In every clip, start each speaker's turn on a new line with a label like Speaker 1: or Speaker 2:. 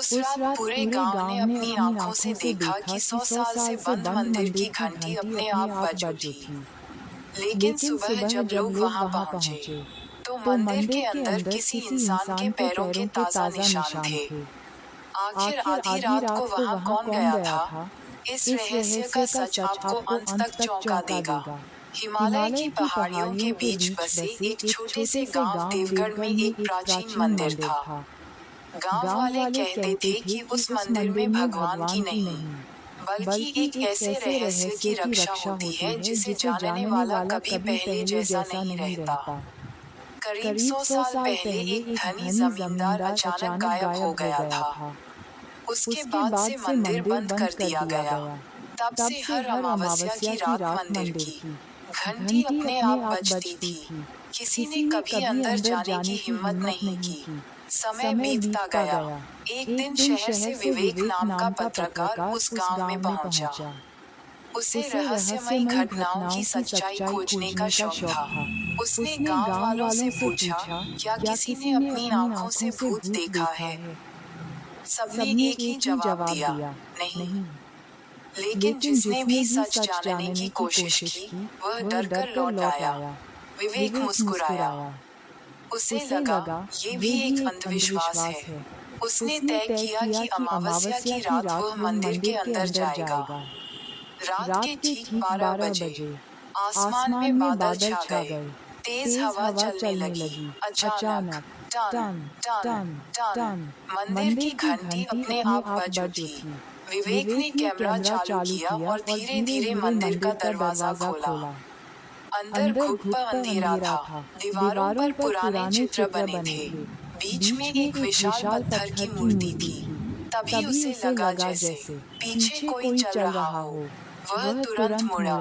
Speaker 1: उस रात पूरे गांव ने अपनी आंखों से देखा कि 100 साल से बंद मंदिर की घंटी अपने आप बज उठी। लेकिन सुबह जब लोग वहां पहुंचे, तो मंदिर के अंदर किसी इंसान के पैरों के ताजा निशान थे। आखिर आधी रात को वहां कौन गया था? इस रहस्य का सच आपको अंत तक चौंका देगा। हिमालय की पहाड़ियों के बीच बसे एक छोटे से गांव देवगढ़ में एक प्राचीन मंदिर था। गांव वाले कहते थे कि उस मंदिर में भगवान की नहीं, बल्कि एक ऐसे रहस्य की रक्षा होती है जिसे जानने वाला कभी पहले जैसा नहीं रहता। करीब 100 साल पहले एक धनी जमींदार अचानक गायब हो गया था। उसके बाद से मंदिर बंद कर दिया गया। तब से हर अमावस्या की रात मंदिर की घंटी अपने आप बजती थी। किसी ने कभी अंदर जाने की हिम्मत नहीं की। समय बीतता गया। एक दिन शहर से विवेक नाम का पत्रकार उस गांव में पहुंचा। उसे रहस्यमयी घटनाओं की सच्चाई खोजने का शौक था। उसने गांव वालों से पूछा, क्या किसी ने अपनी आंखों से भूत देखा है? सबने एक ही जवाब दिया, नहीं। लेकिन जिसने भी सच जानने की कोशिश की, वह डरकर लौट आया। विवेक मुस्कुराया। उसे लगा ये भी एक अंधविश्वास है। उसने तय किया कि अमावस्या की रात वह मंदिर के अंदर जाएगा। रात के ठीक 12 बजे आसमान में बादल छा गए। तेज हवा चलने लगी। अचानक टन टन टन मंदिर की घंटी अपने आप बज उठी। विवेक ने कैमरा चालू किया और धीरे धीरे मंदिर का दरवाजा खोला। अंदर घुटपा अंधेरा था। दीवारों पर पुराने चित्र बने थे। बीच में एक विशाल पत्थर की मूर्ति थी। तभी उसे लगा जैसे पीछे कोई चल रहा हो। वह तुरंत मुड़ा,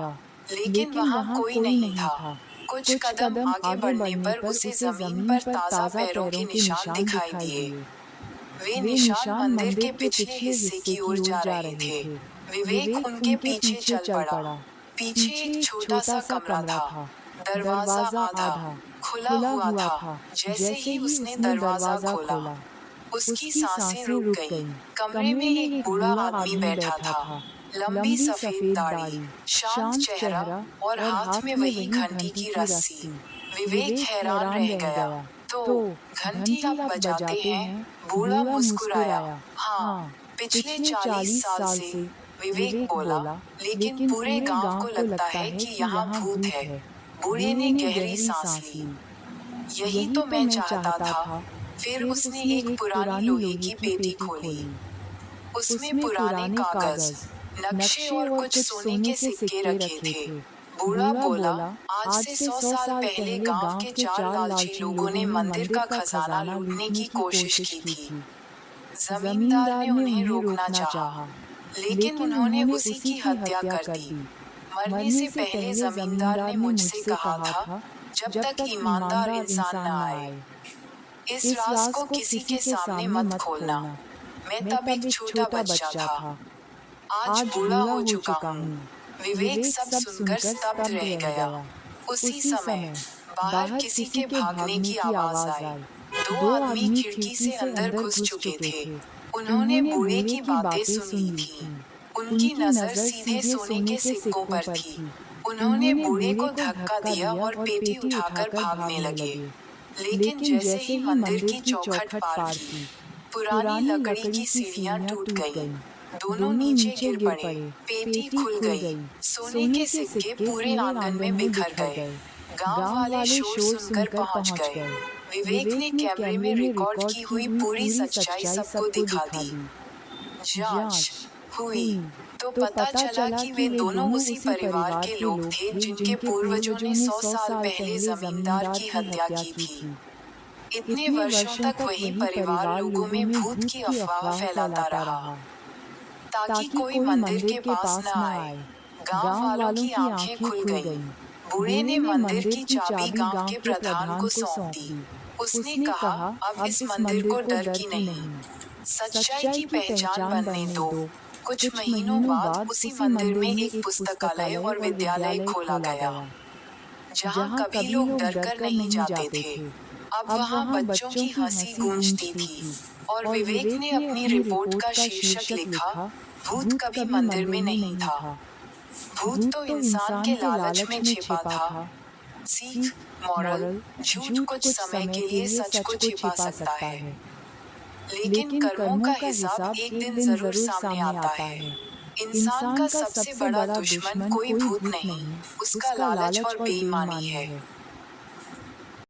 Speaker 1: लेकिन वहां कोई नहीं था। कुछ कदम आगे बढ़ने पर उसे जमीन पर ताजा पैरों के निशान दिखाई दिए। वे निशान मंदिर के पिछले हिस्से की ओर जा रहे थे। विवेक उनके पीछे चल पड़ा। पीछे एक छोटा सा कमरा था। दरवाजा आधा खुला हुआ था। जैसे ही उसने दरवाजा खोला, उसकी सांसें रुक गईं। कमरे में एक बूढ़ा आदमी बैठा था। लंबी सफेद दाढ़ी, शांत चेहरा और हाथ में वही घंटी की रस्सी। विवेक हैरान रह गया। तो घंटी आप बजाते हैं? बूढ़ा मुस्कुराया। हाँ, पिछले 40 साल से, विवेक बोला। लेकिन पूरे गांव को लगता है कि यहाँ भूत है। बूढ़े ने गहरी सांस ली। यही तो मैं चाहता था। फिर उसने एक पुरानी लोहे की पेटी खोली। उसमें पुराने कागज, नक्शे और कुछ सोने के सिक्के रखे थे। बूढ़ा बोला, आज से 100 साल पहले गांव के 4 लालची लोगों ने मंदिर का खजाना लूटने की कोशिश की थी। जमींदार ने उन्हें रोकना चाहा, लेकिन उन्होंने उसी की हत्या कर दी। मरने से पहले जमींदार ने मुझसे कहा था, जब तक ईमानदार इंसान न आए, इस राज को किसी के सामने मत खोलना। मैं तब एक छोटा बच्चा था। आज बूढ़ा हो चुका हूँ। विवेक सब सुनकर स्तब्ध रह गया। उसी समय बाहर किसी के भागने की आवाज आई। 2 आदमी खिड़की से अंदर घुस चुके थे। उन्होंने बूढ़े की बातें सुन ली थी। उनकी नजर सीधे सोने के सिक्कों पर थी। उन्होंने बूढ़े को धक्का दिया और पेटी उठाकर भागने लगे। लेकिन जैसे ही मंदिर की चौखट पार की, पुरानी लकड़ी की सीढ़ियां टूट गईं। दोनों नीचे गिर पड़े। पेटी खुल गई। सोने के सिक्के पूरे आंगन में बिखर गए। गांव वाले शोर सुनकर पहुंच गए। विवेक ने कैमरे में रिकॉर्ड की हुई पूरी सच्चाई सबको दिखा दी। जांच हुई तो पता चला कि वे दोनों उसी परिवार के लोग थे जिनके पूर्वजों ने 100 साल पहले जमींदार की हत्या की थी। इतने वर्षों तक वही परिवार लोगों में भूत की अफवाह फैलाता रहा, ताकि कोई मंदिर के पास न आए। गांव वालों की आंखें खुल गईं। बूढ़े ने मंदिर की चाबी गांव के प्रधान को सौंप दी। उसने कहा, अब इस मंदिर को डर की नहीं, सच्चाई की पहचान बनने दो। कुछ महीनों बाद उसी मंदिर में एक पुस्तकालय और विद्यालय खोला गया, जहां कभी लोग डरकर नहीं जाते थे। अब वहां बच्चों की हंसी गूंजती थी और विवेक ने अपनी रिपोर्ट का शीर्षक लिखा, भूत कभी मंदिर में नहीं था। भूत तो इंसान के लालच में छिपा था। सीख, मॉरल, झूठ कुछ समय के लिए सच को छिपा सकता है, लेकिन कर्मों का हिसाब एक दिन जरूर सामने आता है। इंसान का सबसे बड़ा दुश्मन कोई भूत नहीं, उसका लालच और बेईमानी है।